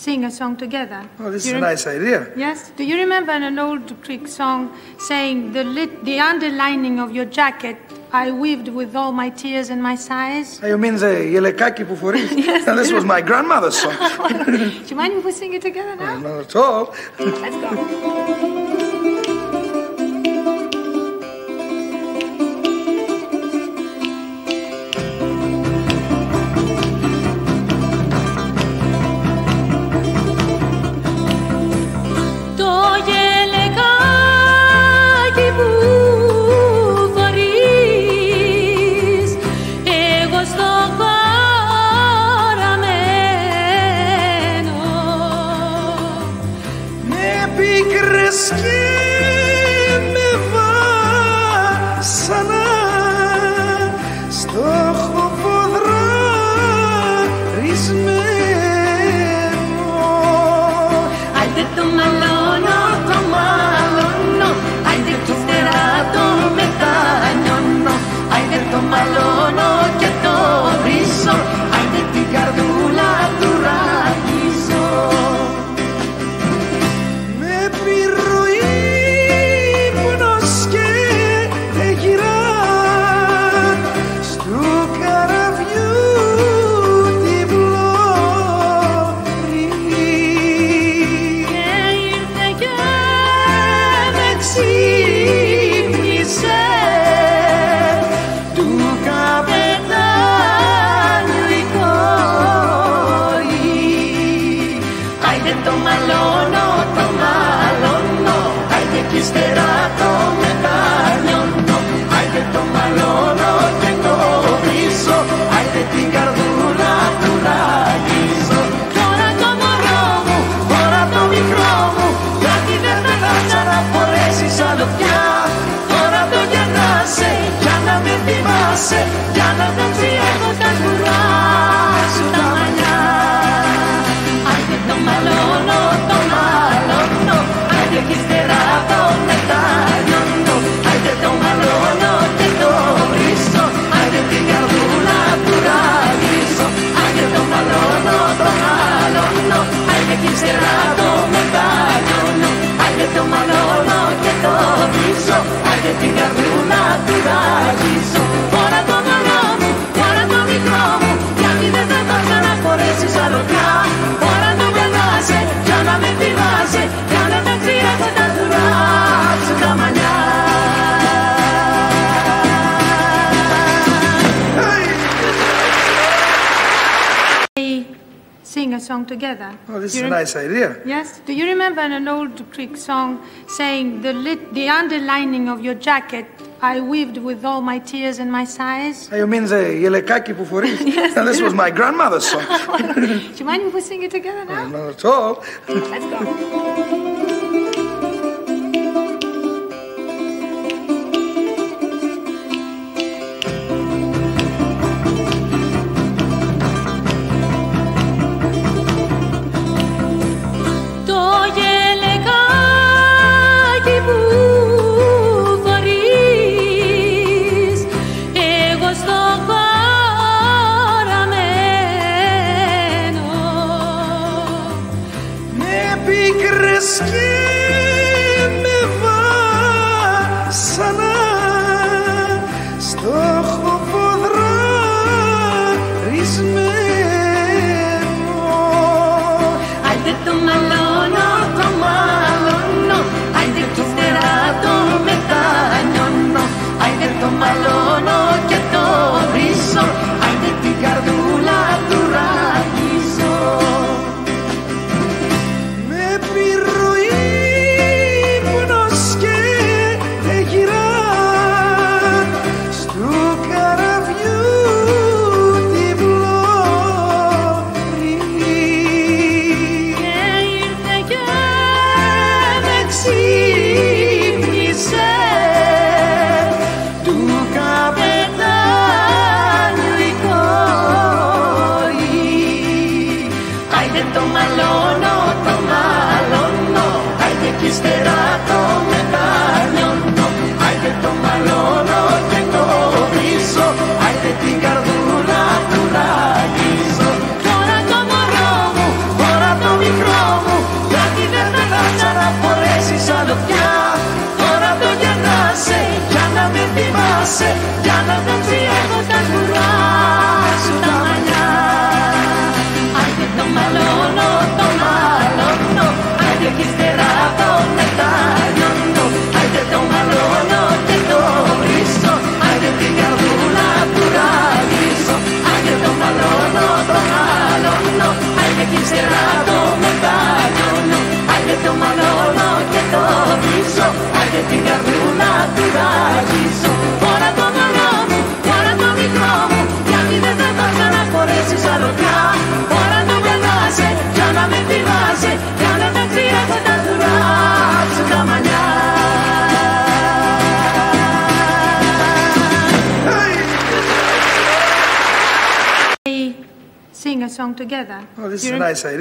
sing a song together. Oh, this is a nice idea. Yes? Do you remember an old Greek song saying, the underlining of your jacket I weaved with all my tears and my sighs? You mean the Yelekaki που φορείς? Yes. And this was my grandmother's song. Do you mind if we sing it together now? Not at all. Let's go. Για να δώσει έχω τα σγουρά σου τα μαλλιά. Άιντε το μαλώνω, άιντε κι ύστερα το μετανιώνω. Άιντε το μαλώνω και το βρίσω, άιντε την καρδούλα του ραγίσω. Άιντε το μαλώνω, άιντε κι ύστερα το μετανιώνω. Άιντε το μαλώνω και το βρίσω, άιντε την καρδούλα του ραγίσω. Φορά το μαλλό μου, φορά το μικρό μου, γιατί δεν θα ξαναχωρέσεις άλλο πια. Φορά το γελάσαι, για να με θυμάσαι, για να τα ξηράσω τα σγουρά σου τα μαλλιά. Sing a song together. Oh, this is a nice idea. Yes? Do you remember an old Greek song saying, the underlining of your jacket I weaved with all my tears and my sighs? You mean the Yelekaki που φορείς? Yes. And this was my grandmother's song. Do you mind if we sing it together now? Not at all. Let's go. θυμάσαι, για να ταξιεύω τα σγουρά σου τα μαλλιά. Άντε το μαλώνω, άντε κι ύστερα το μετανιώνω. Άντε το μαλώνω και το βρίσω, άντε την καρδούλα που ραγίσω. Άντε το μαλώνω, άντε κι ύστερα το μετανιώνω. Άντε το μαλώνω και το βρίσω, άντε την καρδούλα που ραγίσω. Φορά το μυαλό μου, φορά το μικρό μου, γιατί δεν θα το ξαναχωρέσεις άλλο πια. Φορά το πετάσαι, για να με θυμάσαι, για να ταξιεύω τα σγουρά σου τα μαλλιά. Sing a song together. Oh, this is a nice idea.